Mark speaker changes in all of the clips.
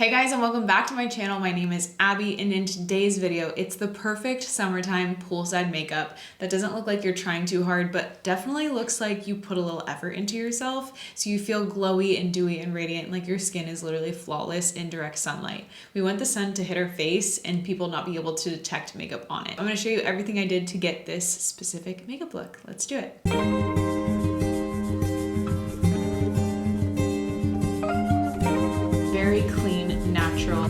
Speaker 1: Hey guys, and welcome back to my channel. My name is Abby, and in today's video, it's the perfect summertime poolside makeup that doesn't look like you're trying too hard, but definitely looks like you put a little effort into yourself, so you feel glowy and dewy and radiant, like your skin is literally flawless in direct sunlight. We want the sun to hit our face and people not be able to detect makeup on it. I'm gonna show you everything I did to get this specific makeup look. Let's do it. Very clean, natural.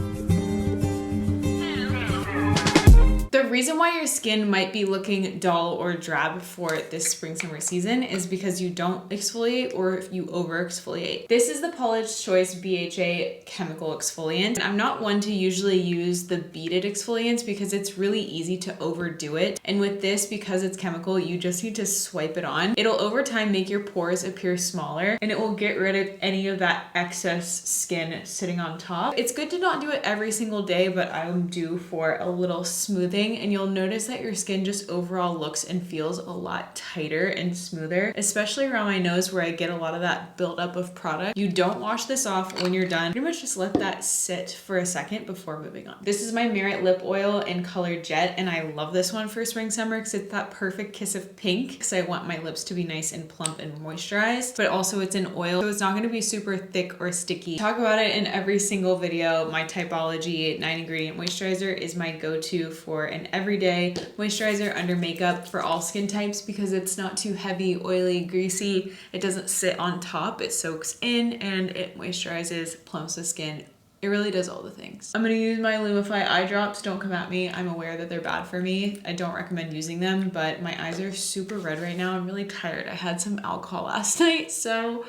Speaker 1: The reason why your skin might be looking dull or drab for this spring summer season is because you don't exfoliate or if you over exfoliate. This is the Paula's Choice BHA chemical exfoliant. I'm not one to usually use the beaded exfoliants because it's really easy to overdo it. And with this, because it's chemical, you just need to swipe it on. It'll over time make your pores appear smaller and it will get rid of any of that excess skin sitting on top. It's good to not do it every single day, but I'm due for a little smoothing, and you'll notice that your skin just overall looks and feels a lot tighter and smoother, especially around my nose where I get a lot of that buildup of product. You don't wash this off when you're done. Pretty much just let that sit for a second before moving on. This is my Merit lip oil in color Jet, and I love this one for spring summer because it's that perfect kiss of pink, because I want my lips to be nice and plump and moisturized, but also it's an oil, so it's not going to be super thick or sticky. Talk about it in every single video. My Typology 9 ingredient moisturizer is my go-to for an everyday moisturizer under makeup for all skin types because it's not too heavy, oily, greasy. It doesn't sit on top. It soaks in and it moisturizes, plumps the skin. It really does all the things. I'm gonna use my Lumify eye drops. Don't come at me. I'm aware that they're bad for me. I don't recommend using them, but my eyes are super red right now. I'm really tired. I had some alcohol last night, so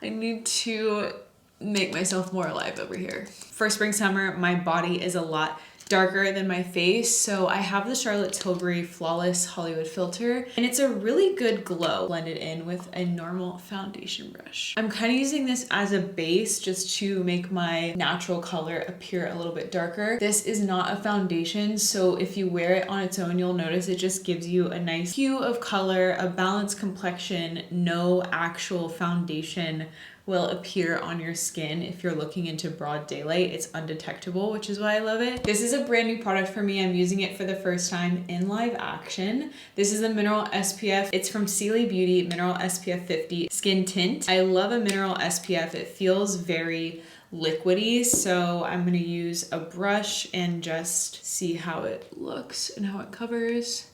Speaker 1: I need to make myself more alive over here. For spring summer, my body is a lot darker than my face, so I have the Charlotte Tilbury Flawless Hollywood filter, and it's a really good glow blended in with a normal foundation brush. I'm kind of using this as a base just to make my natural color appear a little bit darker. This is not a foundation, so if you wear it on its own, you'll notice it just gives you a nice hue of color, a balanced complexion. No actual foundation will appear on your skin if you're looking into broad daylight. It's undetectable, which is why I love it. This is a brand new product for me. I'm using it for the first time in live action. This is a mineral SPF. It's from Sealy Beauty Mineral SPF 50 Skin Tint. I love a mineral SPF. It feels very liquidy, so I'm gonna use a brush and just see how it looks and how it covers.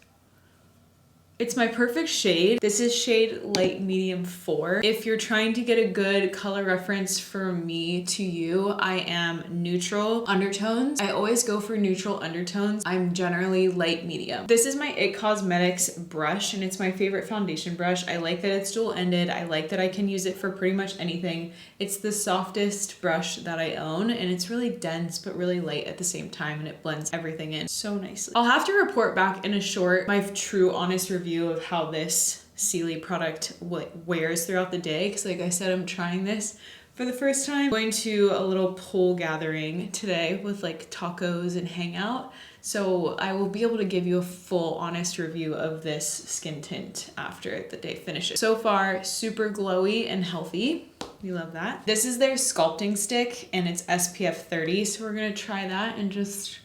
Speaker 1: It's my perfect shade. This is shade light medium 4. If you're trying to get a good color reference from me to you, I am neutral undertones. I always go for neutral undertones. I'm generally light medium. This is my IT Cosmetics brush, and it's my favorite foundation brush. I like that it's dual-ended. I like that I can use it for pretty much anything. It's the softest brush that I own, and it's really dense but really light at the same time, and it blends everything in so nicely. I'll have to report back in a short, my true honest review of how this Sealy product wears throughout the day, because like I said, I'm trying this for the first time. I'm going to a little pool gathering today with like tacos and hangout, so I will be able to give you a full honest review of this skin tint after the day finishes. So far, super glowy and healthy. We love that. This is their sculpting stick, and it's SPF 30, so we're gonna try that and just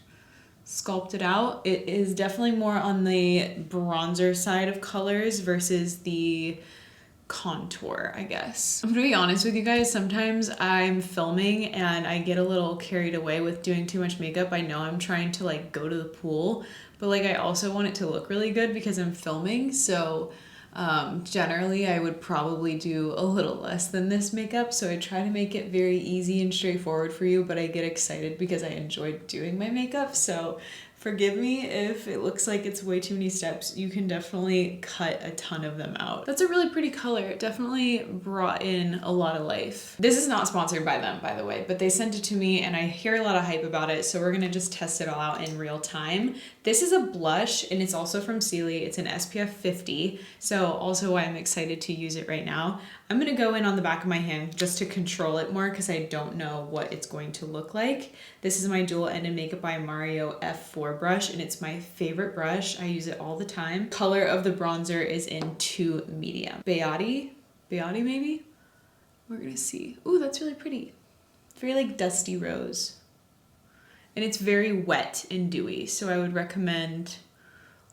Speaker 1: sculpt it out. It is definitely more on the bronzer side of colors versus the contour, I guess. I'm gonna be honest with you guys, sometimes I'm filming and I get a little carried away with doing too much makeup. I know I'm trying to like go to the pool, but like I also want it to look really good because I'm filming, so generally I would probably do a little less than this makeup, so I try to make it very easy and straightforward for you, but I get excited because I enjoy doing my makeup, so forgive me if it looks like it's way too many steps. You can definitely cut a ton of them out. That's a really pretty color. It definitely brought in a lot of life. This is not sponsored by them, by the way, but they sent it to me and I hear a lot of hype about it, so we're gonna just test it all out in real time. This is a blush, and it's also from Sealy. It's an SPF 50, so also why I'm excited to use it right now. I'm gonna go in on the back of my hand just to control it more because I don't know what it's going to look like. This is my dual-ended Makeup by Mario F4 brush, and it's my favorite brush. I use it all the time. Color of the bronzer is in 2 medium. Beati maybe? We're gonna see. Ooh, that's really pretty. Very like dusty rose. and it's very wet and dewy, so I would recommend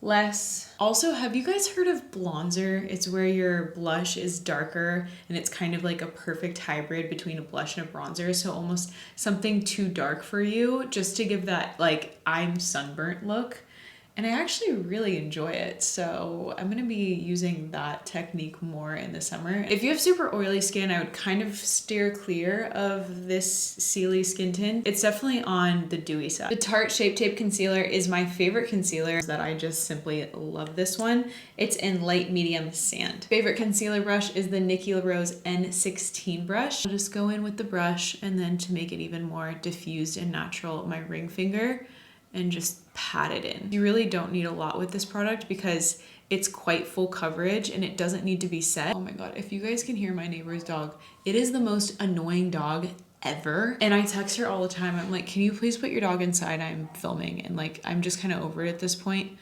Speaker 1: less. Also, have you guys heard of bronzer? It's where your blush is darker and it's kind of like a perfect hybrid between a blush and a bronzer, so almost something too dark for you, just to give that like I'm sunburnt look. And I actually really enjoy it, so I'm gonna be using that technique more in the summer. If you have super oily skin, I would kind of steer clear of this Sealy skin tint. It's definitely on the dewy side. The Tarte Shape Tape Concealer is my favorite concealer that I just simply love this one. It's in light medium sand. Favorite concealer brush is the Nikki LaRose N16 brush. I'll just go in with the brush, and then to make it even more diffused and natural, my ring finger, and just pat it in. You really don't need a lot with this product because it's quite full coverage and it doesn't need to be set. Oh my God, if you guys can hear my neighbor's dog, it is the most annoying dog ever. And I text her all the time. I'm like, can you please put your dog inside? I'm filming. And like, I'm just kind of over it at this point.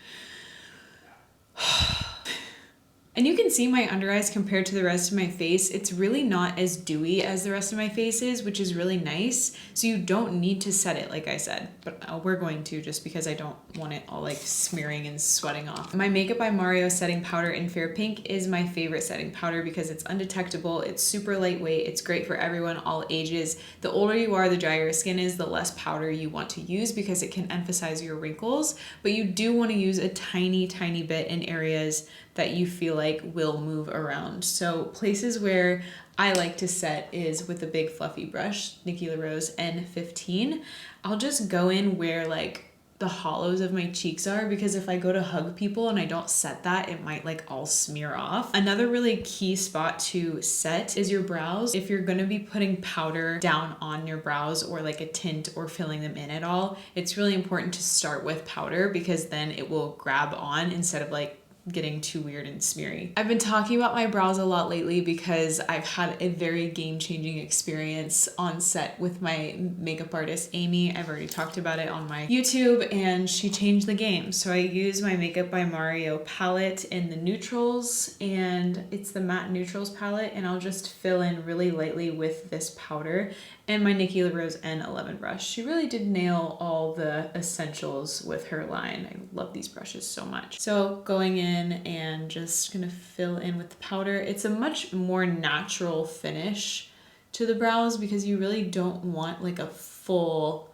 Speaker 1: And you can see my under eyes compared to the rest of my face. It's really not as dewy as the rest of my face is, which is really nice. So you don't need to set it, like I said, but we're going to, just because I don't want it all like smearing and sweating off. My Makeup by Mario setting powder in Fair Pink is my favorite setting powder because it's undetectable, it's super lightweight, it's great for everyone, all ages. The older you are, the drier your skin is, the less powder you want to use because it can emphasize your wrinkles, but you do want to use a tiny, tiny bit in areas that you feel like will move around. So places where I like to set is with a big fluffy brush, Nikki LaRose N15. I'll just go in where like the hollows of my cheeks are, because if I go to hug people and I don't set that, it might like all smear off. Another really key spot to set is your brows. If you're gonna be putting powder down on your brows or like a tint or filling them in at all, it's really important to start with powder because then it will grab on instead of like getting too weird and smeary. I've been talking about my brows a lot lately because I've had a very game-changing experience on set with my makeup artist, Amy. I've already talked about it on my YouTube and she changed the game. So I use my Makeup by Mario palette in the neutrals, and it's the matte neutrals palette, and I'll just fill in really lightly with this powder and my Nikki LaRose N11 brush. She really did nail all the essentials with her line. I love these brushes so much. So going in and just gonna fill in with the powder. It's a much more natural finish to the brows because you really don't want like a full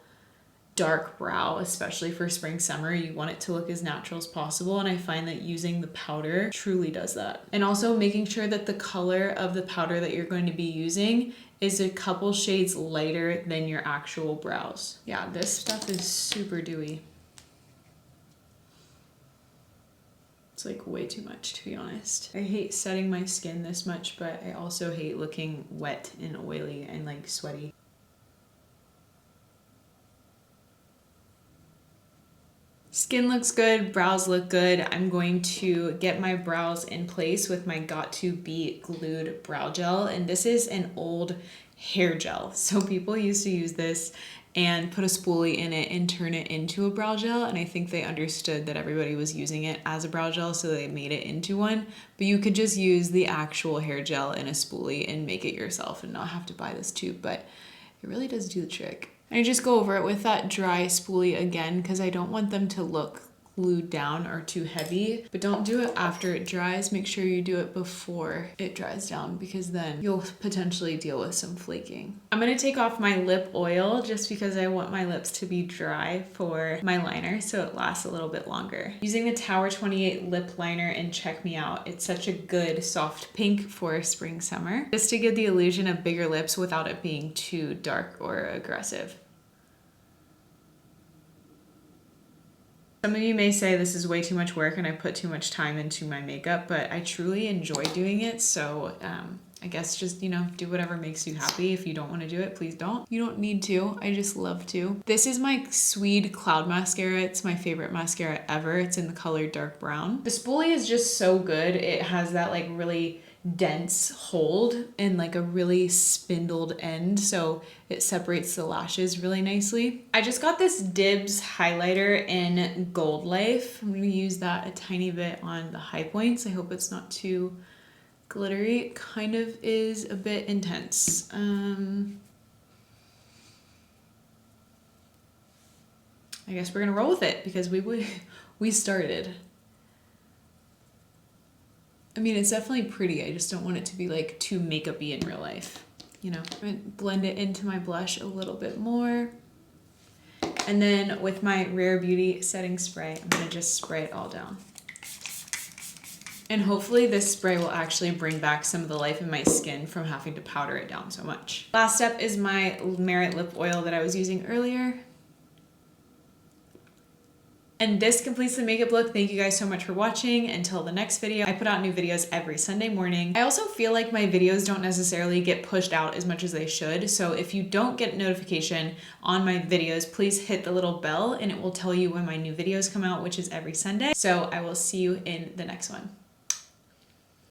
Speaker 1: dark brow, especially for spring, summer. You want it to look as natural as possible, and I find that using the powder truly does that. And also making sure that the color of the powder that you're going to be using is a couple shades lighter than your actual brows. Yeah, this stuff is super dewy. It's like way too much, to be honest. I hate setting my skin this much, but I also hate looking wet and oily and like sweaty. Skin looks good, brows look good. I'm going to get my brows in place with my Got To Be Glued Brow Gel, and this is an old hair gel. So people used to use this and put a spoolie in it and turn it into a brow gel, and I think they understood that everybody was using it as a brow gel, so they made it into one. But you could just use the actual hair gel in a spoolie and make it yourself and not have to buy this tube, but it really does do the trick. I just go over it with that dry spoolie again because I don't want them to look glued down or too heavy, but don't do it after it dries. Make sure you do it before it dries down because then you'll potentially deal with some flaking. I'm gonna take off my lip oil just because I want my lips to be dry for my liner so it lasts a little bit longer. Using the Tower 28 lip liner in Check Me Out. It's such a good soft pink for spring, summer, just to give the illusion of bigger lips without it being too dark or aggressive. Some of you may say this is way too much work and I put too much time into my makeup, but I truly enjoy doing it. So I guess just, you know, do whatever makes you happy. If you don't want to do it, please don't. You don't need to. I just love to. This is my Swede Cloud Mascara. It's my favorite mascara ever. It's in the color dark brown. The spoolie is just so good. It has that like really dense hold and like a really spindled end, so it separates the lashes really nicely. I just got this Dibs highlighter in Gold Life. I'm gonna use that a tiny bit on the high points. I hope it's not too glittery. It kind of is a bit intense. I guess we're gonna roll with it because we started. I mean, it's definitely pretty. I just don't want it to be like too makeup-y in real life. You know, I'm gonna blend it into my blush a little bit more. And then with my Rare Beauty setting spray, I'm gonna just spray it all down. And hopefully this spray will actually bring back some of the life in my skin from having to powder it down so much. Last step is my Merit lip oil that I was using earlier. And this completes the makeup look. Thank you guys so much for watching. Until the next video, I put out new videos every Sunday morning. I also feel like my videos don't necessarily get pushed out as much as they should. So if you don't get notification on my videos, please hit the little bell and it will tell you when my new videos come out, which is every Sunday. So I will see you in the next one.